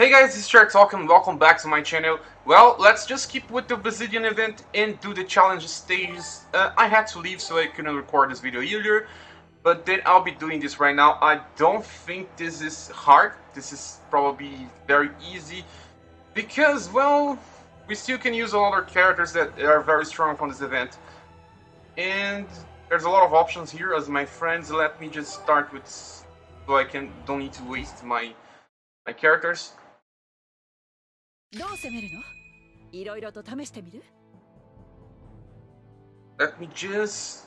Hey guys, this is ScherBR and welcome back to my channel. Well, let's just keep with the Obsidian event and do the challenge stages. I had to leave so I couldn't record this video earlier, but then I'll be doing this right now. I don't think this is hard. This is probably very easy because, well, we still can use other characters that are very strong from this event. And there's a lot of options here as my friends. Let me just start with so I don't need to waste my characters. どう攻めるの？いろいろと試してみる? Let me just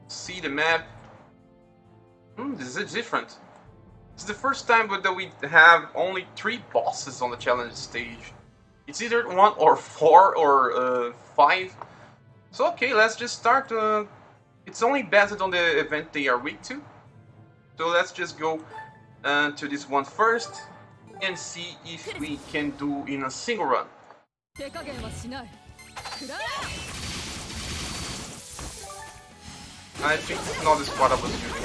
see the map. This is different. It's the first time that we have only 3 bosses on the challenge stage. It's either 1 or 4 or 5. So okay, let's just start. It's only based on the event they are weak to. So let's just go to this one first and see if we can do in a single run. I think it's not the squad I was using.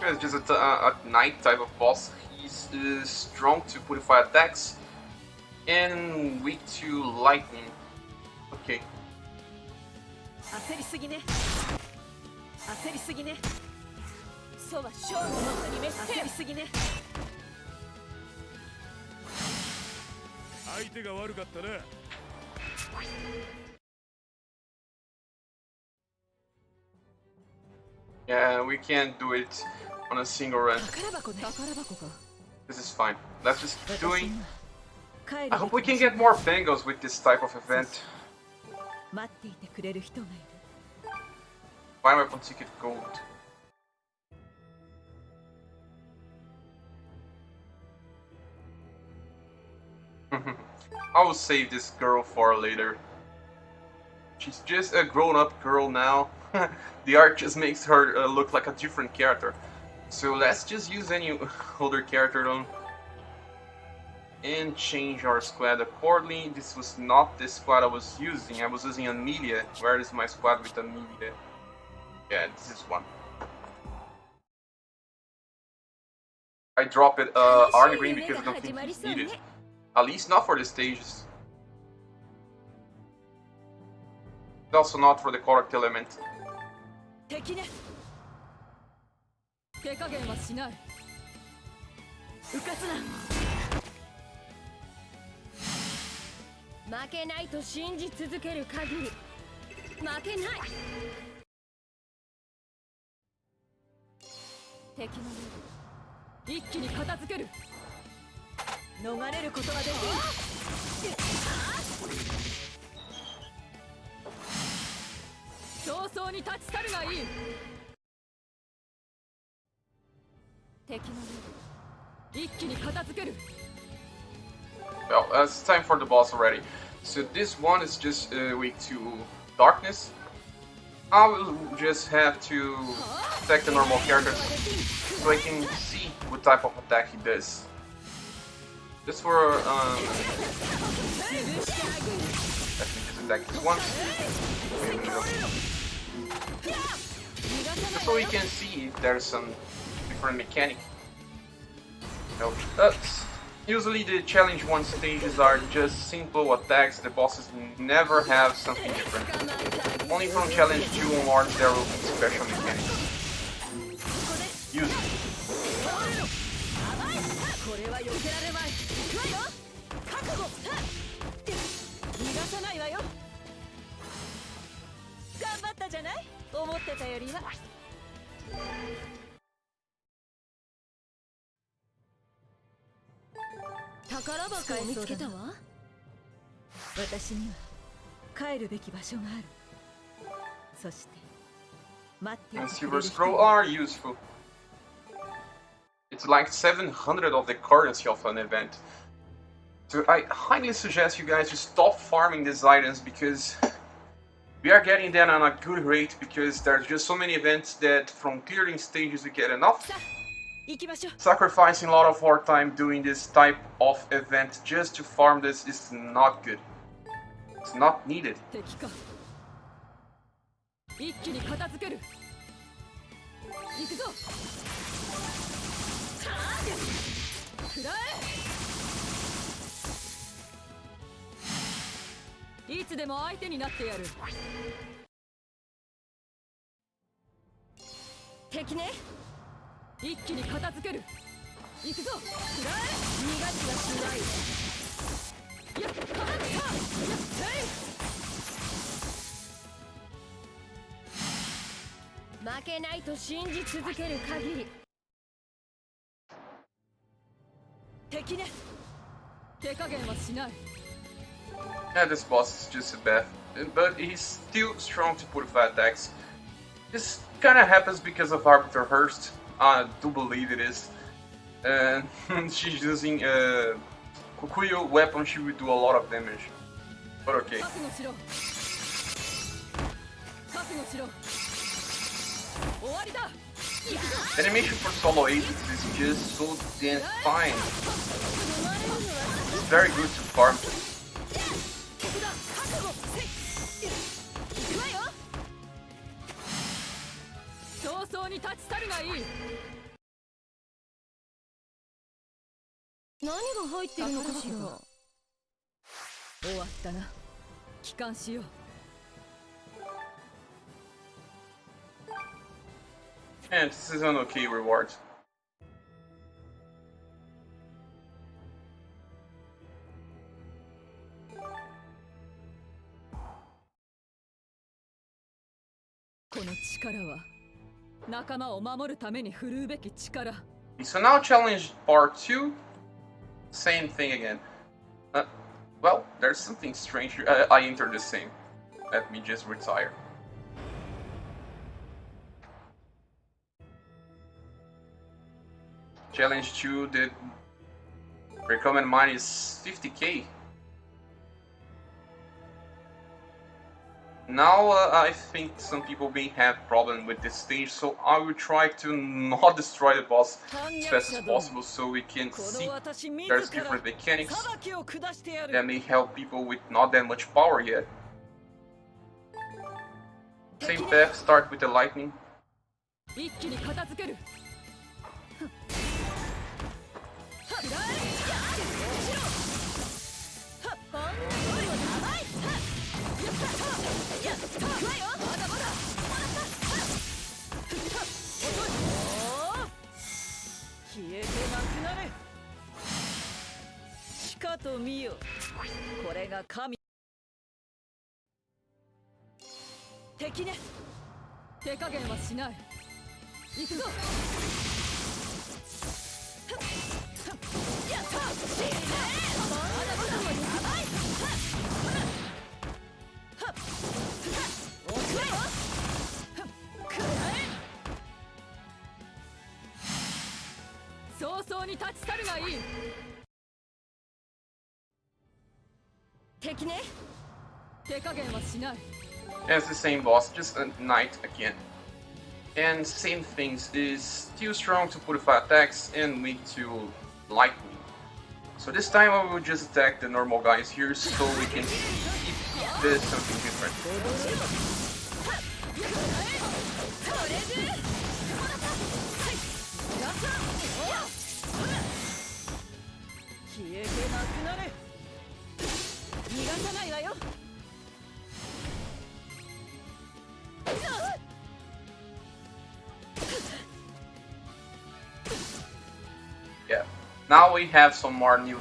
It's just a knight type of boss. He's strong to purify attacks and weak to lightning. Okay. 焦りすぎね。焦りすぎね。そうは勝負の手に召して焦りすぎね。相手が悪かったな。Yeah, we can't do it on a single run. This is fine. Let's just keep doing. I hope we can get more bangles with this type of event. Buy weapon ticket gold. I will save this girl for later. She's just a grown-up girl now. The art just makes her look like a different character. So let's just use any older character on and change our squad accordingly. This was not the squad I was using. I was using Amelia. Where is my squad with Amelia? Yeah, this is one. I dropped it Arne Green because I don't think he's needed. At least not for the stages. Also not for the correct element. 手加減はしない。浮かすな。負けないと信じ続ける限り負けない。敵の目一気に片付ける。逃れることはできない。早々に立ち去るがいい。Well, it's time for the boss already. So this one is just weak to darkness. I will just have to attack the normal characters so I can see what type of attack he does. Just for let me just attack this one. Just so we can see if there's some different mechanic. No. Usually the challenge 1 stages are just simple attacks. The bosses never have something different. Only from challenge 2 onwards there will be special mechanics. Usually. And silver scroll are useful. It's like 700 of the currency of an event. So I highly suggest you guys to stop farming these items because we are getting them on a good rate because there's just so many events that from clearing stages we get enough. Sacrificing a lot of our time doing this type of event just to farm this is not good. It's not needed. Yeah, this boss is just a bad, but he's still strong to put 5 attacks. This kinda happens because of Arbiter Hurst. I do believe it is. And she's using a Kukuyo weapon, she will do a lot of damage. But okay. The animation for solo agents is just so damn fine. It's very good to farm. And this is an okay reward. So now challenge part 2. Same thing again. Well, there's something strange here. I entered the same. Let me just retire. Challenge 2, the recommended mine is 50k. Now I think some people may have problem with this stage, so I will try to not destroy the boss as fast as possible so we can see there's different mechanics that may help people with not that much power yet. Same path, start with the lightning. Yeah, it's the same boss, just a knight again. And same things, is still strong to put 5 attacks and weak to lightning. So this time I will just attack the normal guys here so we can see if there's something different. Yeah, now we have some more new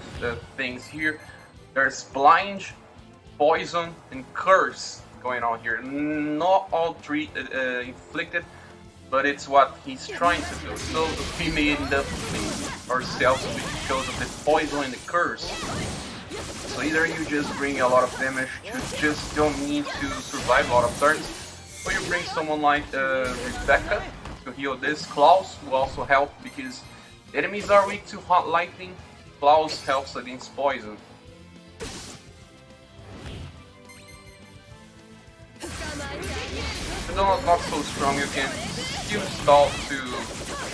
things here. There's blind, poison, and curse going on here. Not all 3 inflicted, but it's what he's trying to do. So we may end up ourselves because of the poison and the curse. So either you just bring a lot of damage, you just don't need to survive a lot of turns, Or you bring someone like Rebecca to heal this. Klaus will also help because enemies are weak to hot lightning. Klaus helps against poison. If they're not so strong, you can still stall to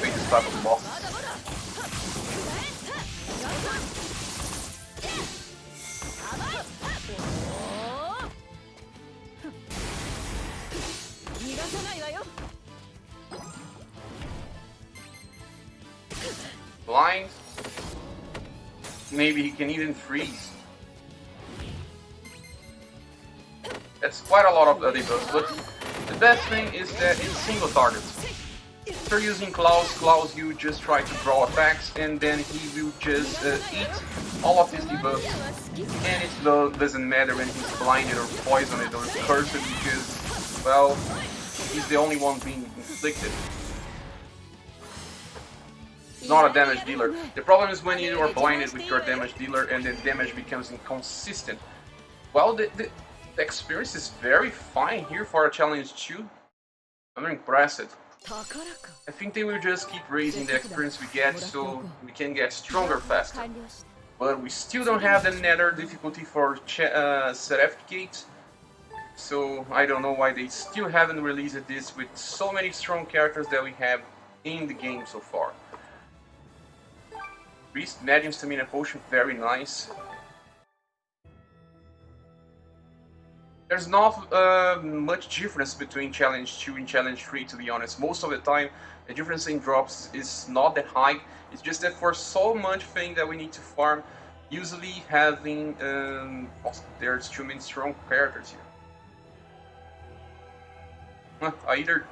face this type of bosses. Blind. Maybe he can even freeze. That's quite a lot of debuffs, but the best thing is that it's single targets. If you're using Klaus, you just try to draw attacks and then he will just eat all of his debuffs. And it doesn't matter when he's blinded or poisoned or cursed because, well, he's the only one being inflicted. He's not a damage dealer. The problem is when you are blinded with your damage dealer and the damage becomes inconsistent. Well, the experience is very fine here for a challenge 2. I'm impressed. I think they will just keep raising the experience we get so we can get stronger faster. But we still don't have the nether difficulty for Certificate. So I don't know why they still haven't released this with so many strong characters that we have in the game so far. Priest, Medium Stamina Potion, very nice. There's not much difference between Challenge 2 and Challenge 3, to be honest. Most of the time, the difference in drops is not that high. It's just that for so much thing that we need to farm, usually having... there's too many strong characters here. Either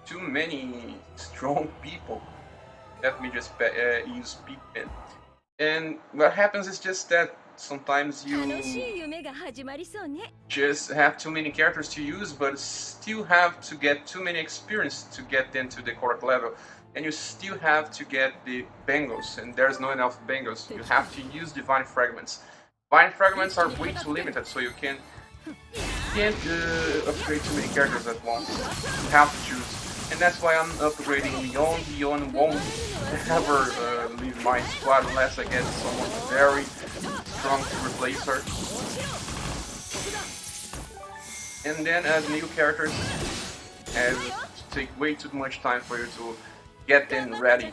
too many strong people. Let me just use Pikmin. And what happens is just that sometimes you just have too many characters to use, but still have to get too many experience to get them to the correct level. And you still have to get the bangles, and there's not enough bangles. You have to use Divine Fragments. Divine Fragments are way too limited, so you can't upgrade too many characters at once. You have to choose. And that's why I'm upgrading Leon. Leon won't ever leave my squad unless I get someone very strong to replace her. And then as new characters, it take way too much time for you to get them ready.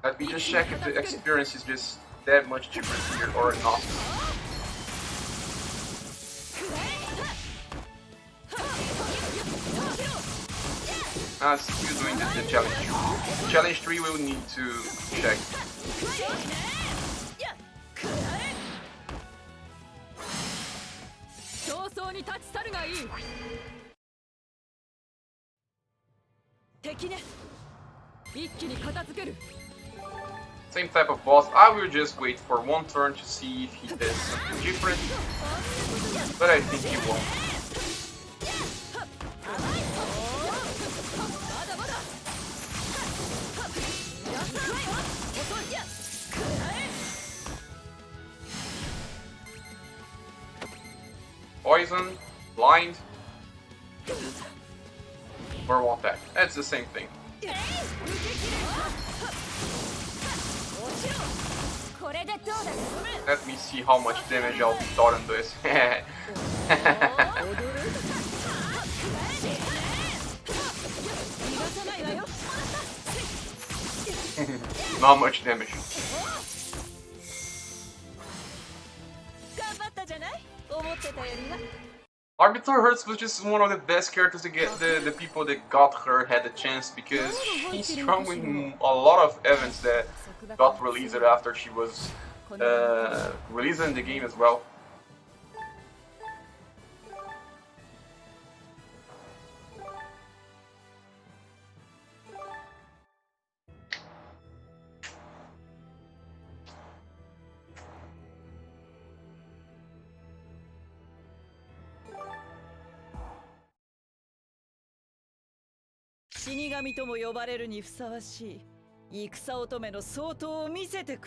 Let me just check if the experience is just that much different here or not. Still doing the challenge. Challenge 3 we'll need to check. Same type of boss. I will just wait for one turn to see if he does something different, but I think he won't. Poison, blind, or one attack. That's the same thing. Let me see how much damage Altoran does. Not much damage. Arbiter Hertz was just one of the best characters to get. The people that got her had the chance because she's strong with a lot of events that got released after she was released in the game as well.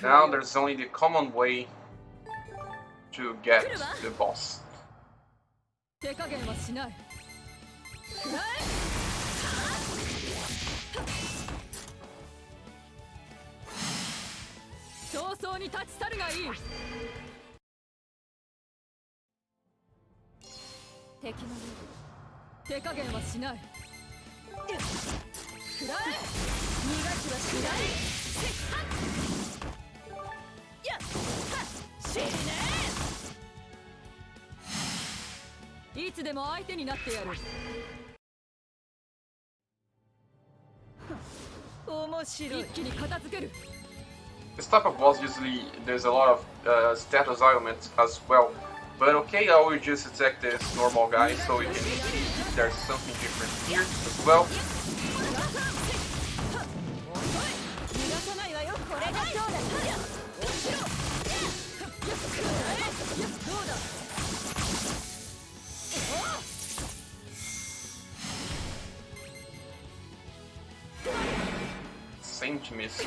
Now there's only the common way to get the boss. 手加減はしない。くらえ。早々に立ち去るがいい。敵の目手加減はしない。くらえ。逃がしはしない。やっ死ね。いつでも相手になってやる。面白い。一気に片付ける。 This type of boss usually there's a lot of status elements as well. But okay, I will just attack this normal guy so you can see if there's something different here as well. Saint Mist.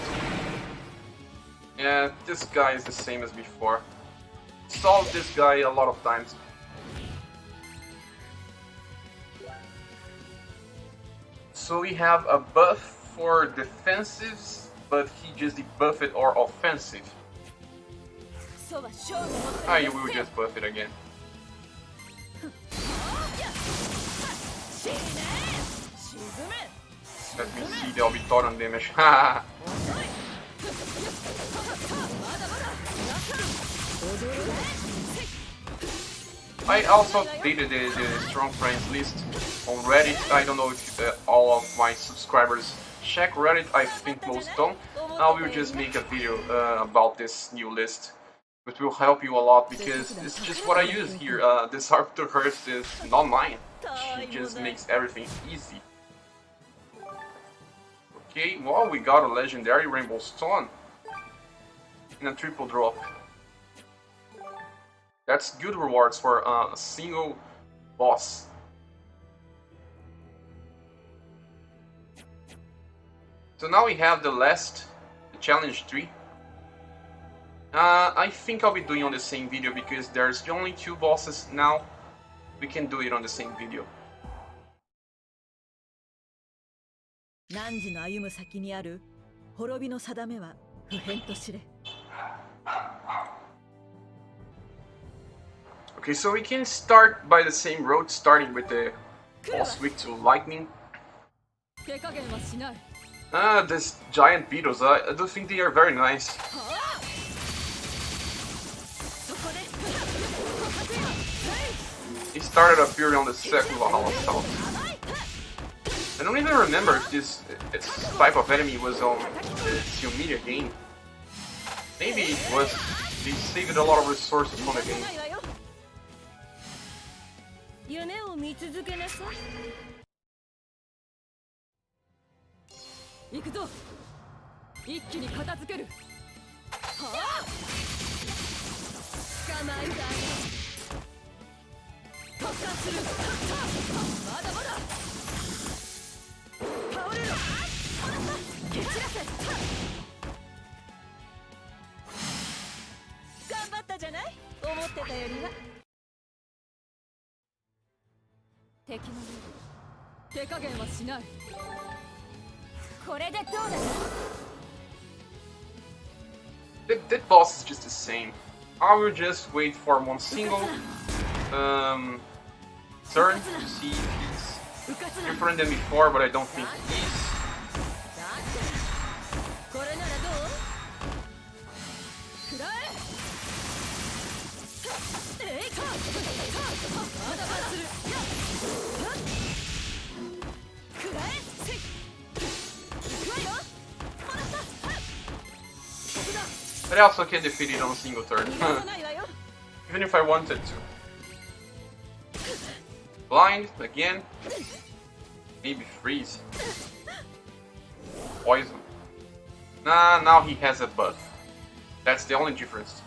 Yeah, this guy is the same as before. Saw this guy a lot of times. So we have a buff for defensives, but he just debuffed our offensive. Ah, you will just buff it again. Let me see the Obsidian damage. I also updated the Strong Friends list on Reddit. I don't know if all of my subscribers check Reddit. I think most don't. I will just make a video about this new list, which will help you a lot because it's just what I use here. This Arbiter Hearst is not mine. She just makes everything easy. Okay, well, we got a legendary Rainbow Stone in a triple drop. That's good rewards for a single boss. So now we have the last, the challenge 3. I think I'll be doing on the same video because there's only 2 bosses now. We can do it on the same video. 汝の歩む先にある滅びの定めは不変と知れ。 Okay, so we can start by the same road, starting with the boss weak to lightning. These giant beetles, I do think they are very nice. He started appearing on the second Valhalla South. I don't even remember if this type of enemy was on the Xiumedia game. Maybe it was. They saved a lot of resources from the game. 夢を見続けなさい。行くぞ。一気に片付ける。はあ。捕まえた。突貫する。まだまだ。倒れろ。蹴散らせ。頑張ったじゃない。思ってたよりは。 敵の手加減はしない。これでどうだ。 That boss is just the same. I will just wait for one single turn to see if he's different than before, but I don't think he is. これならどう？くらえ。えい。まだまだする。 But I also can defeat it on a single turn, even if I wanted to. Blind again. Maybe freeze. Poison. Nah, now he has a buff. That's the only difference.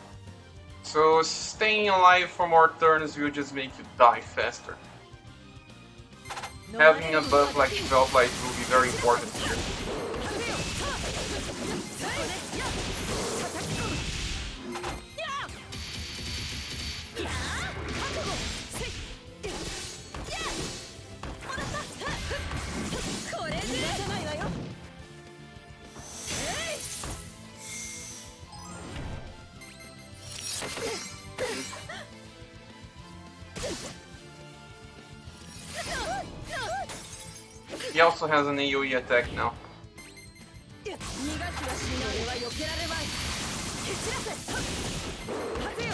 So staying alive for more turns will just make you die faster. Having a buff like Felt Light will be very important here. He also has an AoE attack now.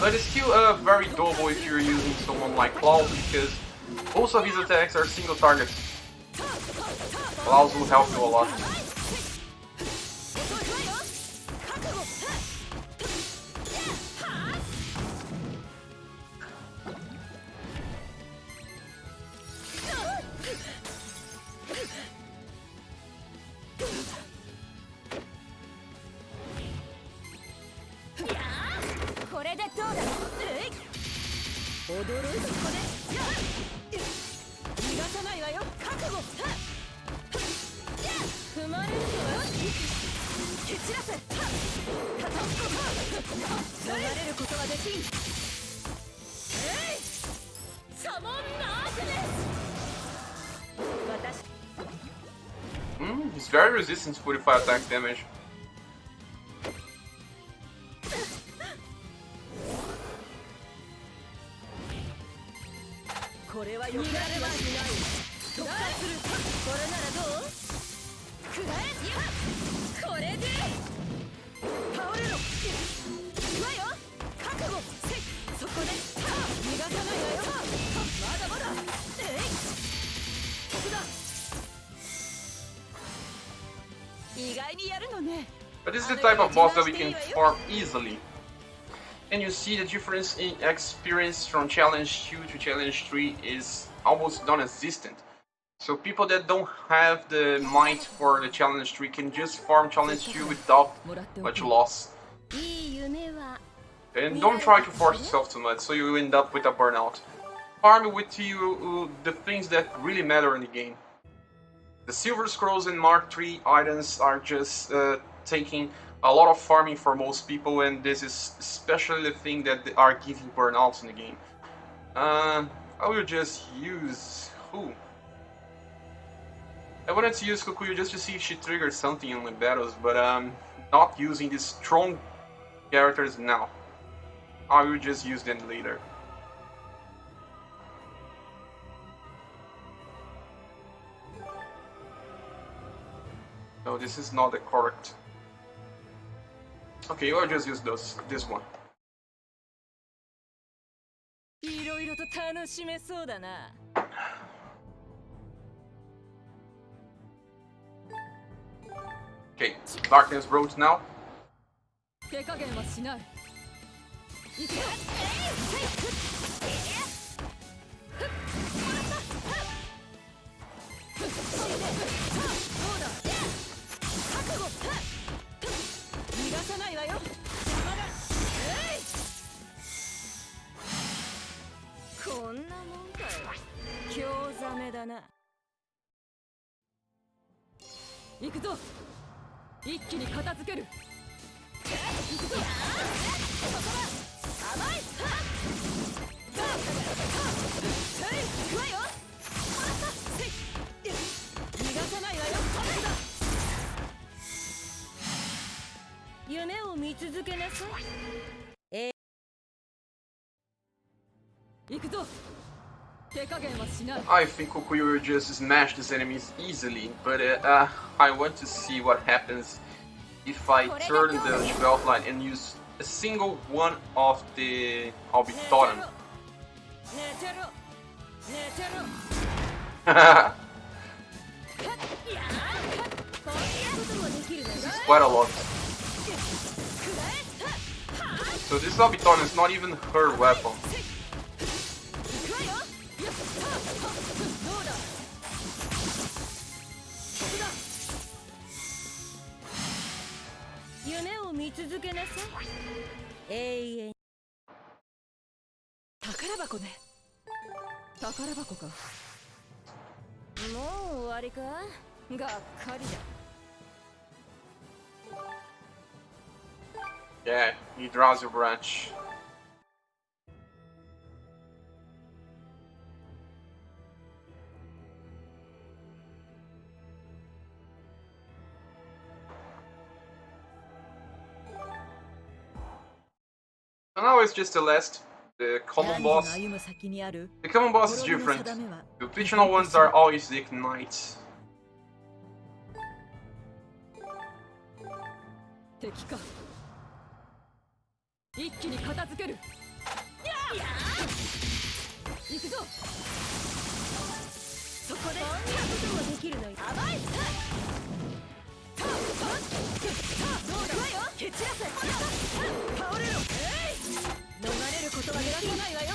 But it's still very doable if you're using someone like Klaus, because most of his attacks are single targets. Klaus will help you a lot. He's very resistant to 45 attack damage. But this is the type of boss that we can farm easily. And you see the difference in experience from Challenge 2 to Challenge 3 is almost non-existent. So people that don't have the might for the Challenge 3 can just farm Challenge 2 without much loss. And don't try to force yourself too much, so you end up with a burnout. Farm with you the things that really matter in the game. The Silver Scrolls and Mark III items are just taking a lot of farming for most people, and this is especially the thing that they are giving burnouts in the game. I will just use... who? I wanted to use Kukuyu just to see if she triggers something in my battles, but I'm not using these strong characters now. I will just use them later. No, this is not the correct. Okay, I'll just use this one. Okay, Darkness Road now. I think Kukuyu will just smash these enemies easily, but I want to see what happens if I turn the Belt Line and use a single one of the Obsidian. This is quite a lot. So this Obsidian is not even her weapon. Yeah, he draws your branch. So now it's just the last, the common boss. The common boss is different. The optional ones are always the Ignites. 敵か。一気に片付ける。行くぞ。そこでこんなことができるのに甘い。どうだよ。蹴散らせ。倒れろ。逃れることは許さないわよ。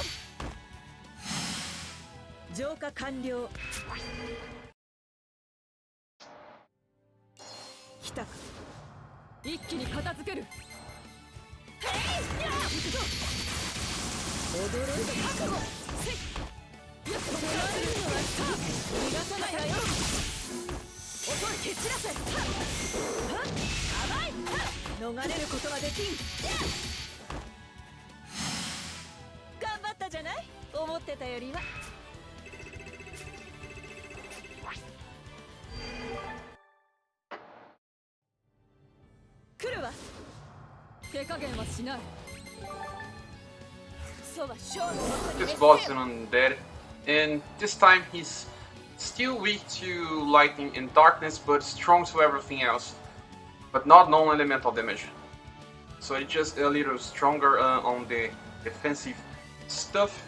浄化完了。来たか。一気に片付ける。行くぞ。驚いた覚悟。逃がさないわよ。遅い。蹴散らせ。甘い。逃れることはできん。頑張ったじゃない。思ってたよりは。来るわ。手加減はしない。This boss is undead, and this time he's still weak to lightning and darkness, but strong to everything else, but not non-elemental damage. So it's just a little stronger on the defensive stuff.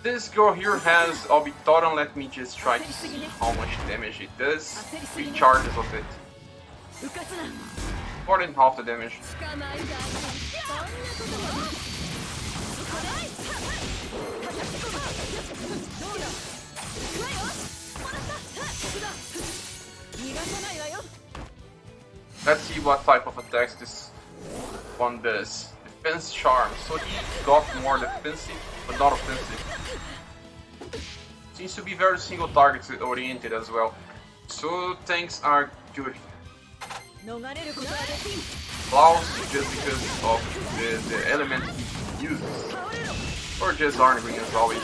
This girl here has Obsidian. Let me just try to see how much damage it does. 3 charges of it. More than half the damage. Let's see what type of attacks this one does. Defense charm, so he got more defensive, but not offensive. Seems to be very single target oriented as well, so tanks are good. Klaus, just because of the element he uses, or just Arn Green as always.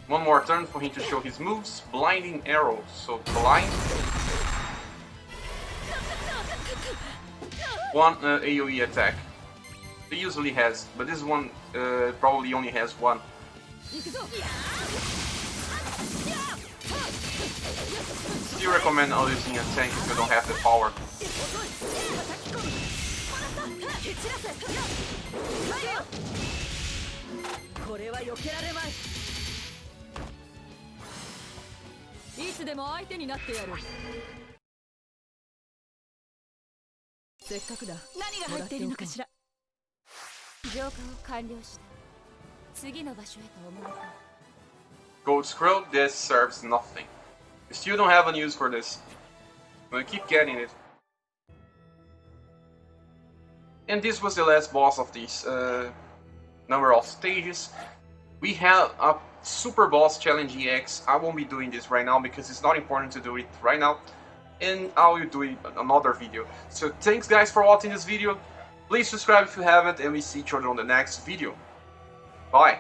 One more turn for him to show his moves. Blinding arrow, so blind. One AoE attack. He usually has, but this one probably only has one. Still recommend using a tank if you don't have the power. Gold Scroll, this serves nothing. You still don't have a use for this. But keep getting it. And this was the last boss of this number of stages. We have a Super Boss Challenge EX. I won't be doing this right now because it's not important to do it right now. And I will do it in another video. So thanks guys for watching this video. Please subscribe if you haven't, and we see each other on the next video. Bye!